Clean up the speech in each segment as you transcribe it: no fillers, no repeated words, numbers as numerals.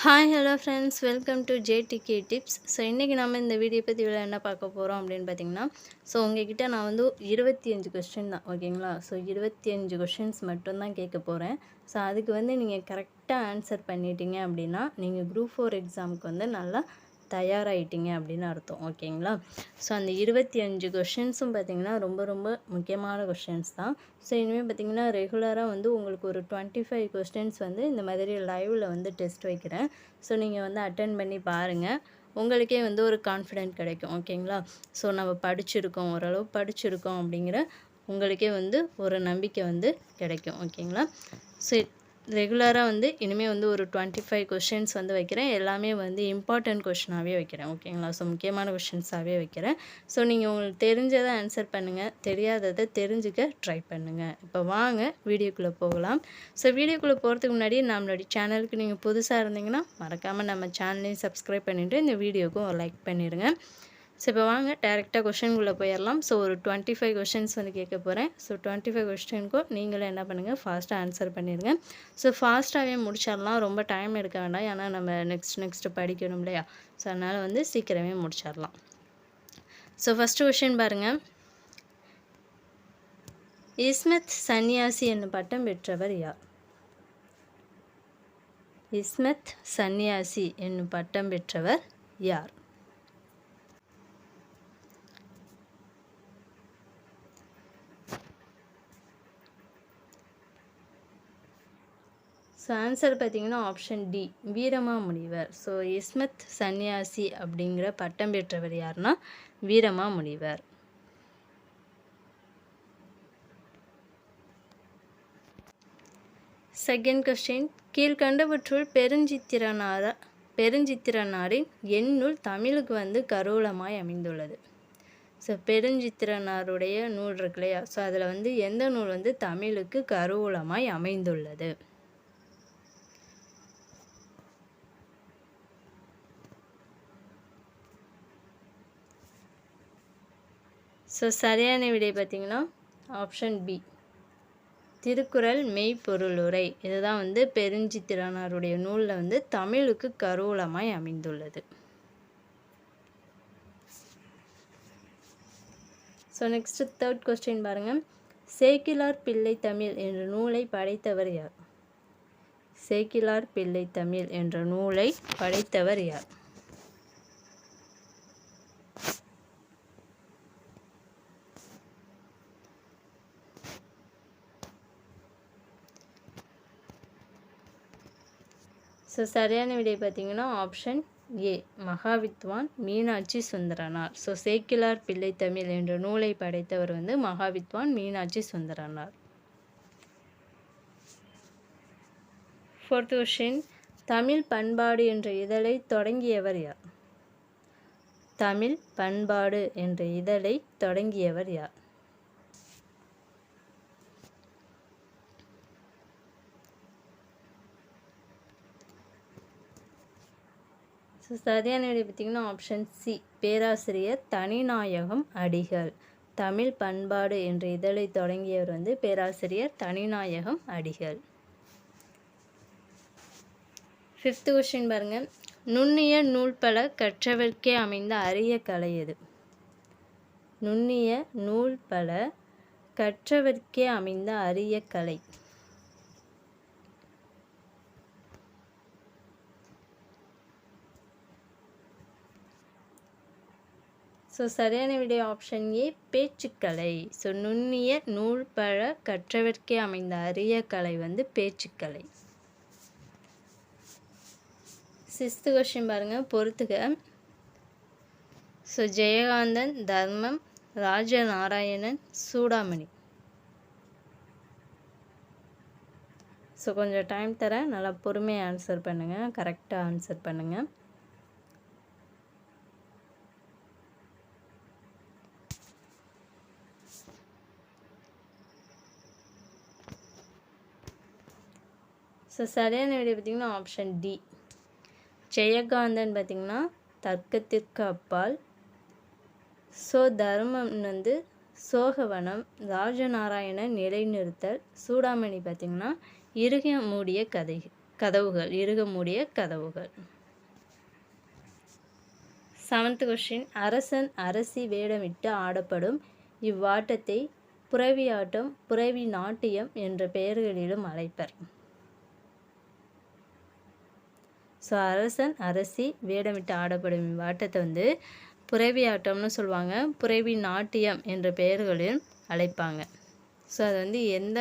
Hi hello friends, welcome to JDK tips. So இன்றைக்கி நம்ம இந்த வீடியோ பற்றி என்ன பார்க்க போகிறோம் அப்படின்னு பார்த்தீங்கன்னா, ஸோ உங்ககிட்ட நான் வந்து 25 கொஸ்டின் தான், ஓகேங்களா? ஸோ 25 கொஸ்டின்ஸ் மட்டும்தான் கேட்க போகிறேன். ஸோ அதுக்கு வந்து நீங்கள் கரெக்டாக ஆன்சர் பண்ணிட்டீங்க அப்படின்னா நீங்கள் குரூப் 4 எக்ஸாமுக்கு வந்து நல்லா தயாராகிட்டீங்க அப்படின்னு அர்த்தம், ஓகேங்களா? ஸோ அந்த 25 கொஷின்ஸும் பார்த்திங்கன்னா ரொம்ப ரொம்ப முக்கியமான கொஷின்ஸ் தான். ஸோ இனிமேல் பார்த்திங்கன்னா ரெகுலராக வந்து உங்களுக்கு ஒரு 25 கொஸ்டின்ஸ் வந்து இந்த மாதிரி லைவில் வந்து டெஸ்ட் வைக்கிறேன். ஸோ நீங்கள் வந்து அட்டென்ட் பண்ணி பாருங்கள், உங்களுக்கே வந்து ஒரு கான்ஃபிடென்ட் கிடைக்கும், ஓகேங்களா? ஸோ நம்ம படிச்சிருக்கோம், ஓரளவு படிச்சிருக்கோம் அப்படிங்கிற உங்களுக்கே வந்து ஒரு நம்பிக்கை வந்து கிடைக்கும், ஓகேங்களா? ஸோ ரெகுலராக வந்து இனிமேல் வந்து ஒரு 25 கொஷின்ஸ் வந்து வைக்கிறேன். எல்லாமே வந்து இம்பார்ட்டன்ட் கொஷினாகவே வைக்கிறேன், ஓகேங்களா? ஸோ முக்கியமான கொஷின்ஸாகவே வைக்கிறேன். ஸோ நீங்கள் உங்களுக்கு தெரிஞ்சதை ஆன்சர் பண்ணுங்கள், தெரியாததை தெரிஞ்சுக்க ட்ரை பண்ணுங்கள். இப்போ வாங்க வீடியோக்குள்ளே போகலாம். ஸோ வீடியோக்குள்ளே போகிறதுக்கு முன்னாடி நம்மளுடைய சேனலுக்கு நீங்கள் புதுசாக இருந்தீங்கன்னா மறக்காமல் நம்ம சேனலையும் சப்ஸ்கிரைப் பண்ணிவிட்டு இந்த வீடியோக்கும் ஒரு லைக் பண்ணிடுங்க. ஸோ இப்போ வாங்க டேரெக்டாக கொஷின்குள்ளே போயிடலாம். ஸோ ஒரு 25 கொஷின்ஸ் வந்து கேட்க போகிறேன். ஸோ 25 கொஸ்டினுக்கும் நீங்களும் என்ன பண்ணுங்கள், ஃபாஸ்ட்டாக ஆன்சர் பண்ணிடுங்க. ஸோ ஃபாஸ்ட்டாகவே முடிச்சிடலாம், ரொம்ப டைம் எடுக்க வேண்டாம். ஏன்னா நம்ம நெக்ஸ்ட்டு படிக்கணும் இல்லையா? ஸோ அதனால் வந்து சீக்கிரமே முடிச்சிடலாம். ஸோ ஃபஸ்ட்டு கொஷின் பாருங்கள். இஸ்மத் சன்னியாசி என்னும் பட்டம் பெற்றவர் யார்? இஸ்மத் சன்னியாசி என்னும் பட்டம் பெற்றவர் யார்? ஸோ ஆன்சர் பார்த்திங்கன்னா option D, Veeramamunivar. So Ismath Sanniyasi அப்படிங்கிற பட்டம் பெற்றவர் யாருன்னா வீரமாமுனிவர். செகண்ட் கொஸ்டின், கீழ்கண்டவற்றுள் பெருஞ்சித்திரனாரின் எந்நூல் தமிழுக்கு வந்து கருவூலமாய் அமைந்துள்ளது. ஸோ பெருஞ்சித்திரனாருடைய நூல் இருக்கு இல்லையா? ஸோ அதில் வந்து எந்த நூல் வந்து தமிழுக்கு கருவூலமாய் அமைந்துள்ளது? ஸோ சரியான விடை பார்த்திங்கன்னா ஆப்ஷன் பி, திருக்குறள் மெய்ப்பொருளுரை. இதுதான் வந்து பெருஞ்சித்திரனாருடைய நூலில் வந்து தமிழுக்கு கருவூலமாய் அமைந்துள்ளது. ஸோ நெக்ஸ்ட்டு தேர்ட் கொஸ்டின் பாருங்கள். சேக்கிழார் பிள்ளை தமிழ் என்ற நூலை படைத்தவர் யார்? சேக்கிழார் பிள்ளை தமிழ் என்ற நூலை படைத்தவர் யார்? ஸோ சரியான விடை பார்த்திங்கன்னா option A, Mahavidwan Meenakshi Sundaranar. So Sekkizhar Pillai Tamil என்ற நூலை படைத்தவர் வந்து மகாவித்வான் மீனாட்சி சுந்தரனார். ஃபோர்த் கொஸ்டின், தமிழ் பண்பாடு என்ற இதழை தொடங்கியவர் யார்? தமிழ் பண்பாடு என்ற இதழை தொடங்கியவர் யார்? ஸோ சரியான விடை பார்த்திங்கன்னா ஆப்ஷன் சி, பேராசிரியர் தனிநாயகம் அடிகள். தமிழ் பண்பாடு என்ற இதழை தொடங்கியவர் வந்து பேராசிரியர் தனிநாயகம் அடிகள். ஃபிஃப்த் கொஸ்டின் பாருங்கள். நுண்ணிய நூல் பல கற்றவர்க்கே அமைந்த அரிய கலை எது? நுண்ணிய நூல் பல கற்றவர்க்கே அமைந்த அரிய கலை. ஸோ சரியான விடை ஆப்ஷன் ஏ, பேச்சுக்கலை. ஸோ நுண்ணிய நூல் பல கற்றவர்க்கே அமைந்த அரிய கலை வந்து பேச்சுக்கலை. சிக்ஸ்த் கொஸ்டின் பாருங்கள், பொறுத்துக. ஸோ ஜெயகாந்தன், தர்மம், ராஜநாராயணன், சூடாமணி. ஸோ கொஞ்சம் டைம் தரேன், நல்லா பொறுமையாக ஆன்சர் பண்ணுங்கள், கரெக்டாக ஆன்சர் பண்ணுங்கள். ஸோ சரியான விடை பார்த்திங்கன்னா ஆப்ஷன் டி, ஜெயகாந்தன் பார்த்திங்கன்னா தர்க்கத்திற்கு அப்பால். ஸோ தர்மம் வந்து சோகவனம், ராஜநாராயணன் நிலைநிறுத்தல், சூடாமணி பார்த்திங்கன்னா இறுக மூடிய கதை கதவுகள், இறுக மூடிய கதவுகள். 7th question. அரசன் அரசி வேடமிட்டு ஆடப்படும் இவ்வாட்டத்தை புரவியாட்டம், புரவி நாட்டியம் என்ற பெயர்களிலும் அழைப்பர். ஸோ அரசன் அரசி வேடமிட்டு ஆடப்படும் இவ்வாட்டத்தை வந்து புரவியாட்டம்னு சொல்லுவாங்க, புரவி நாட்டியம் என்ற பெயர்களிலும் அழைப்பாங்க. ஸோ அது வந்து எந்த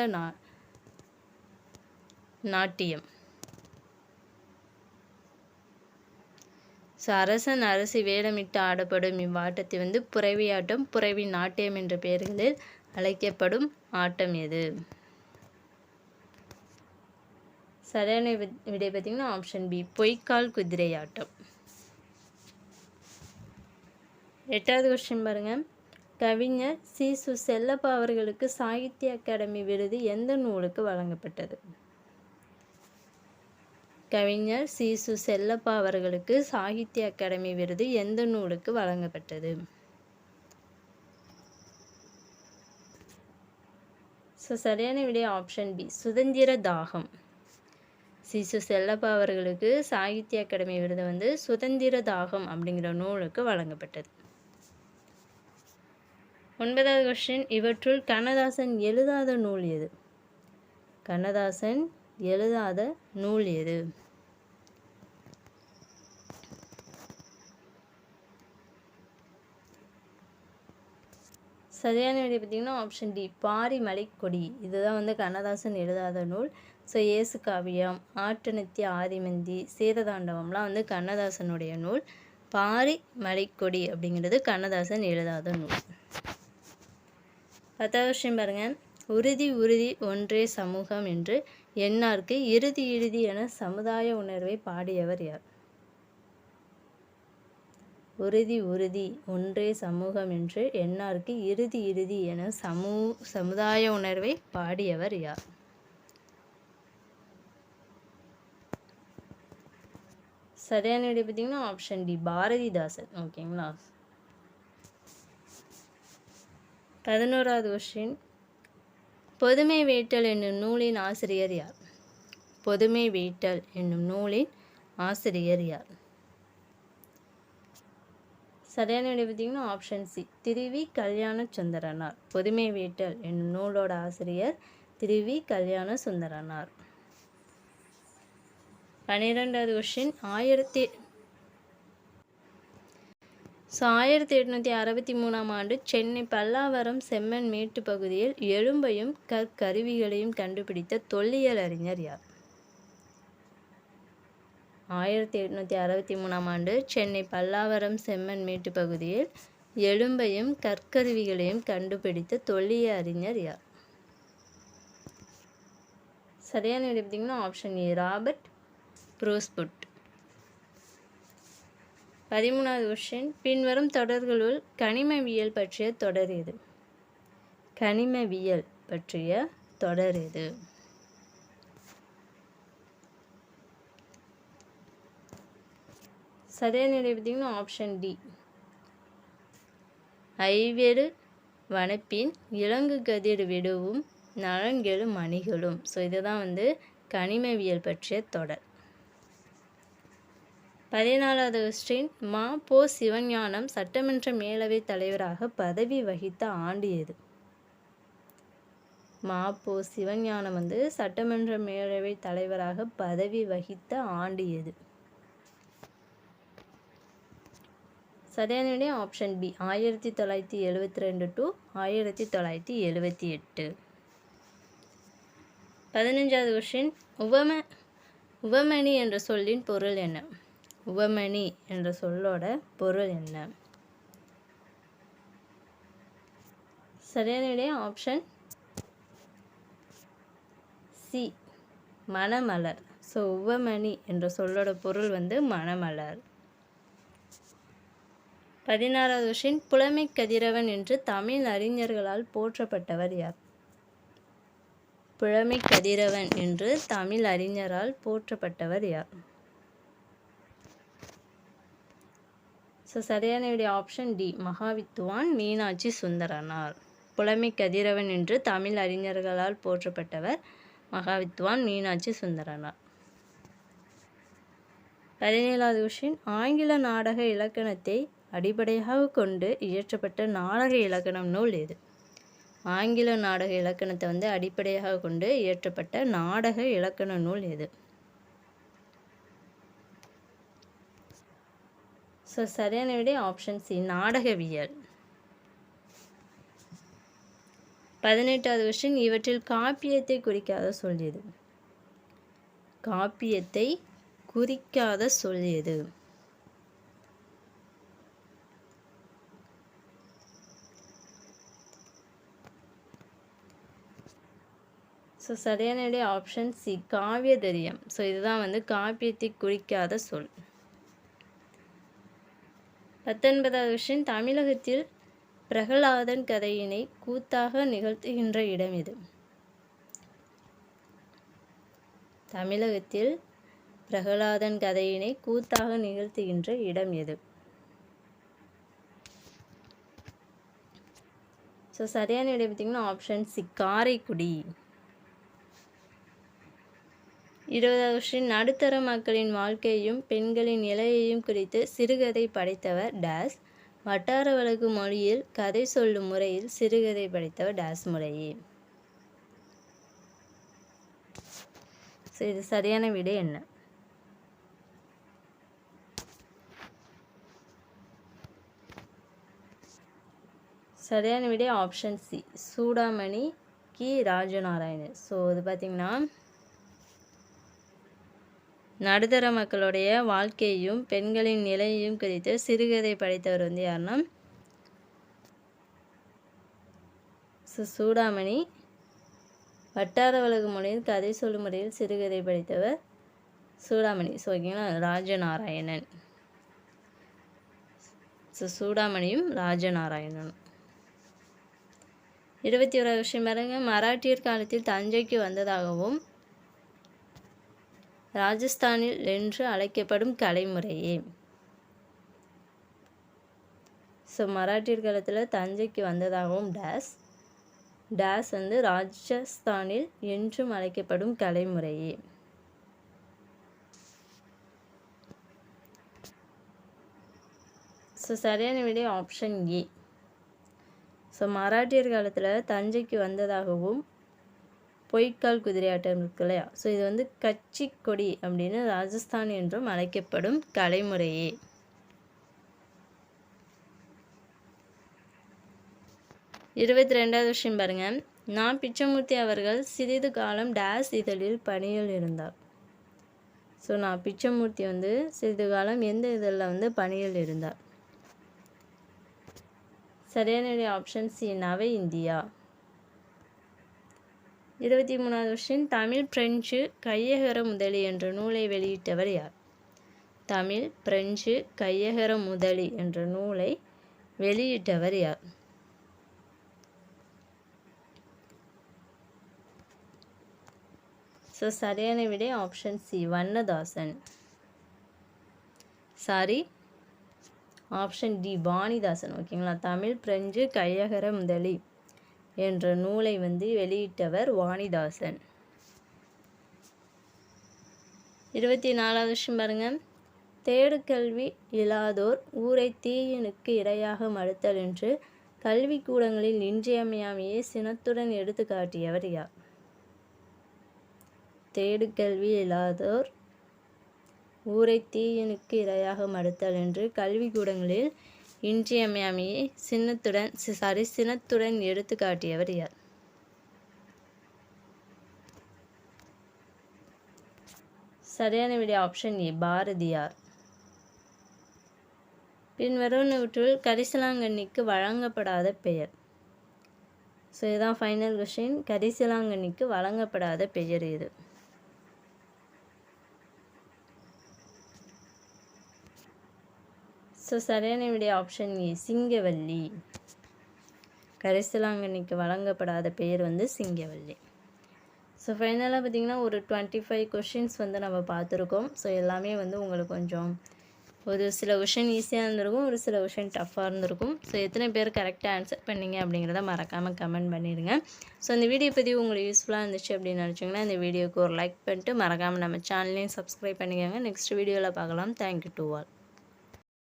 நாட்டியம்? ஸோ அரசன் அரசி வேடமிட்டு ஆடப்படும் இவ்வாட்டத்தை வந்து புரவியாட்டம், புரவி நாட்டியம் என்ற பெயர்களில் அழைக்கப்படும் ஆட்டம் எது? சரியான விடை பார்த்தீங்கன்னா ஆப்ஷன் பி, பொய்க்கால் குதிரையாட்டம். 8வது கொஸ்டின் பாருங்க. கவிஞர் சீசு செல்லப்பா அவர்களுக்கு சாகித்ய அகாடமி விருது எந்த நூலுக்கு வழங்கப்பட்டது? கவிஞர் சீசு செல்லப்பா அவர்களுக்கு சாகித்ய அகாடமி விருது எந்த நூலுக்கு வழங்கப்பட்டது? ஸோ சரியான விடை ஆப்ஷன் பி, சுதந்திர தாகம். சீசு செல்லப்பா அவர்களுக்கு சாகித்ய அகாடமி விருது வந்து சுதந்திர தாகம் அப்படிங்கிற நூலுக்கு வழங்கப்பட்டது. 9வது கொஸ்டின். இவற்றுள் கண்ணதாசன் எழுதாத நூல் எது? கண்ணதாசன் எழுதாத நூல் எது? சரியான விடை பார்த்தீங்கன்னா ஆப்ஷன் டி, பாரிமலைக்கொடி. இதுதான் வந்து கண்ணதாசன் எழுதாத நூல். ஸோ இயேசு காவியம், ஆட்டனத்தி ஆதிமந்தி, சீரதாண்டவம்லாம் வந்து கண்ணதாசனுடைய நூல். பாரிமலைக்கொடி அப்படிங்கிறது கண்ணதாசன் எழுதாத நூல். 10வது கொஸ்டின் பாருங்க. உறுதி உறுதி ஒன்றே சமூகம் என்று எண்ணார்க்கு இறுதி இறுதி என சமுதாய உணர்வை பாடியவர் யார்? உறுதி உறுதி ஒன்றே சமூகம் என்று எண்ணார்க்கு இறுதி இறுதி என சமுதாய உணர்வை பாடியவர் யார்? சரியான விடை பார்த்தீங்கன்னா ஆப்ஷன் டி, பாரதிதாசன். ஓகேங்களா. 11வது கொஸ்டின். பொதுமை வேட்டல் என்னும் நூலின் ஆசிரியர் யார்? பொதுமை வேட்டல் என்னும் நூலின் ஆசிரியர் யார்? சரியான விடை பார்த்தீங்கன்னா ஆப்ஷன் சி, திருவி கல்யாண சுந்தரனார். பொதுமை வேட்டல் என்னும் நூலோட ஆசிரியர் திருவி கல்யாண சுந்தரனார். 12வது கொஸ்டின். 1863ஆம் ஆண்டு சென்னை பல்லாவரம் செம்மன் மேட்டு பகுதியில் எலும்பையும் கற்கருவிகளையும் கண்டுபிடித்த தொல்லியல் அறிஞர் யார்? 1863ஆம் ஆண்டு சென்னை பல்லாவரம் செம்மன் மேட்டு பகுதியில் எலும்பையும் கற்கருவிகளையும் கண்டுபிடித்த தொல்லியல் அறிஞர் யார்? சரியான விடை பார்த்தீங்கன்னா option A, Robert Bruce Foote. 13வது question. பின்வரும் தொடர்களுள் கனிமவியல் பற்றிய தொடர் எது? கனிமவியல் பற்றிய தொடர் எது? சரியான விடை பார்த்தீங்கன்னா ஆப்ஷன் டி, ஐவெரு வனப்பின் இலங்கு கதிர் விடுவும் நலங்கெழு மணிகளும். ஸோ இதுதான் வந்து கனிமவியல் பற்றிய தொடர். 14வது கொஸ்டின். மா. பொ. சிவஞானம் சட்டமன்ற மேலவை தலைவராக பதவி வகித்த ஆண்டு எது? மா. பொ. சிவஞானம் வந்து சட்டமன்ற மேலவை தலைவராக பதவி வகித்த ஆண்டு எது? சரியான விடை ஆப்ஷன் பி, 1972 to 1978. 15வது கொஸ்டின். உவமணி என்ற சொல்லின் பொருள் என்ன? உவமணி என்ற சொல்லோட பொருள் என்ன? சரியான விடை ஆப்ஷன் சி, மணமலர். ஸோ உவமணி என்ற சொல்லோட பொருள் வந்து மணமலர். 16வது கொஸ்டின். புலமை கதிரவன் என்று தமிழ் அறிஞர்களால் போற்றப்பட்டவர் யார்? புலமை கதிரவன் என்று தமிழ் அறிஞரால் போற்றப்பட்டவர் யார்? ஸோ சரியான விடை ஆப்ஷன் டி, மகாவித்துவான் மீனாட்சி சுந்தரனார். புலமை கதிரவன் என்று தமிழ் அறிஞர்களால் போற்றப்பட்டவர் மகாவித்துவான் மீனாட்சி சுந்தரனார். 17வது கொஷின், ஆங்கில நாடக இலக்கணத்தை அடிப்படையாக கொண்டு இயற்றப்பட்ட நாடக இலக்கணம் நூல் எது? ஆங்கில நாடக இலக்கணத்தை வந்து அடிப்படையாக கொண்டு இயற்றப்பட்ட நாடக இலக்கண நூல் எது? ஸோ சரியான விடை ஆப்ஷன் சி, நாடகவியல். 18வது கொஸ்டின், இவற்றில் காப்பியத்தை குறிக்காத சொல் எது? காப்பியத்தை குறிக்காத சொல் எது? ஸோ சரியான விடை ஆப்ஷன் சி, காவியதரியம். ஸோ இதுதான் வந்து காப்பியத்தை குறிக்காத சொல். 19வது கொஸ்டின், தமிழகத்தில் பிரகலாதன் கதையினை கூத்தாக நிகழ்த்துகின்ற இடம் எது? தமிழகத்தில் பிரகலாதன் கதையினை கூத்தாக நிகழ்த்துகின்ற இடம் எது? ஸோ சரியான விடை பார்த்திங்கன்னா ஆப்ஷன் சி, காரைக்குடி. 20வது கொஸ்டின், நடுத்தர மக்களின் வாழ்க்கையையும் பெண்களின் நிலையையும் குறித்து சிறுகதை படைத்தவர் டேஸ். வட்டார வழக்கு மொழியில் கதை சொல்லும் முறையில் சிறுகதை படைத்தவர் டேஸ் முறையே. ஸோ இது சரியான விடை என்ன? சரியான விடை ஆப்ஷன் சி, சூடாமணி கி ராஜநாராயணன். ஸோ இது பார்த்திங்கன்னா நடுத்தர மக்களுடைய வாழ்க்கையையும் பெண்களின் நிலையையும் குறித்து சிறுகதை படைத்தவர் வந்து யாருன்னா சூடாமணி. வட்டார வழக்கு மொழியில் கதை சொல்லும் முறையில் சிறுகதை படைத்தவர் சூடாமணி. ஸோ ஓகேங்களா, ராஜநாராயணன். ஸோ சூடாமணியும் ராஜநாராயணனும். 21வது விஷயம் பாருங்க, மராட்டியர் காலத்தில் தஞ்சைக்கு வந்ததாகவும் ராஜஸ்தானில் என்று அழைக்கப்படும் கலைமுறையே. ஸோ மராட்டியர் காலத்தில் தஞ்சைக்கு வந்ததாகவும் டேஸ் டேஸ் வந்து ராஜஸ்தானில் என்றும் அழைக்கப்படும் கலைமுறையே. ஸோ சரியான விடை ஆப்ஷன் ஏ. ஸோ மராட்டியர் காலத்தில் தஞ்சைக்கு வந்ததாகவும் பொய்க்கால் குதிரையாட்டம் இருக்கு இல்லையா, ஸோ இது வந்து கட்சி கொடி அப்படின்னு ராஜஸ்தான் என்றும் அழைக்கப்படும் கலைமுறையே. இருபத்தி 2வது விஷயம் பாருங்க, நான் பிச்சமூர்த்தி அவர்கள் சிறிது காலம் டேஸ் இதழில் பணியில் இருந்தார். ஸோ நான் பிச்சமூர்த்தி வந்து சிறிது காலம் எந்த இதழில் வந்து பணியில் இருந்தார்? சரியான ஆப்ஷன் சி, நவ இந்தியா. 23வது கொஸ்டின், தமிழ் பிரெஞ்சு கையகர முதலி என்ற நூலை வெளியிட்டவர் யார்? தமிழ் பிரெஞ்சு கையகர முதலி என்ற நூலை வெளியிட்டவர் யார்? ஸோ சரியான விடை option C, Vannadasan. Sorry, option D, Vanidasan. ஓகேங்களா, தமிழ் பிரெஞ்சு கையகர முதலி என்ற நூலை வந்து வெளியிட்டவர் வாணிதாசன். 24வது விஷயம் பாருங்க, தேடுகல்வி இல்லாதோர் ஊரை தீயனுக்கு இரையாக மறுத்தல் என்று கல்விக்கூடங்களில் இன்றியமையாமையை சினத்துடன் எடுத்து காட்டியவர் யார்? தேடுகல்வி இல்லாதோர் ஊரை தீயனுக்கு இரையாக மறுத்தல் என்று கல்விக்கூடங்களில் இன்றியமையாமையை சினத்துடன் எடுத்து காட்டியவர் யார்? சரியான விடை ஆப்ஷன் ஏ, பாரதியார். பின்வருவனவற்றுள் கரிசலாங்கண்ணிக்கு வழங்கப்படாத பெயர். ஸோ இதுதான் ஃபைனல் கொஸ்டின், கரிசலாங்கண்ணிக்கு வழங்கப்படாத பெயர் எது? ஸோ சரியான விடை ஆப்ஷன் ஏ, சிங்கவல்லி. கரிசலாங்கண்ணிக்கு வழங்கப்படாத பெயர் வந்து சிங்கவல்லி. ஸோ ஃபைனலாக பார்த்திங்கன்னா ஒரு 25 கொஷின்ஸ் வந்து நம்ம பார்த்துருக்கோம். ஸோ எல்லாமே வந்து உங்களுக்கு கொஞ்சம் ஒரு சில கொஷின் ஈஸியாக இருந்திருக்கும், ஒரு சில கொஷின் டஃப்பாக இருந்திருக்கும். ஸோ எத்தனை பேர் கரெக்டாக ஆன்சர் பண்ணீங்க அப்படிங்கிறத மறக்காமல் கமெண்ட் பண்ணிடுங்க. ஸோ இந்த வீடியோ பதிவு உங்களுக்கு யூஸ்ஃபுல்லாக இருந்துச்சு அப்படின்னு நினச்சிங்கன்னா இந்த வீடியோக்கு ஒரு லைக் பண்ணிட்டு மறக்காமல் நம்ம சேனலையும் சப்ஸ்கிரைப் பண்ணிக்கோங்க. நெக்ஸ்ட் வீடியோவில் பார்க்கலாம். Thank you to all.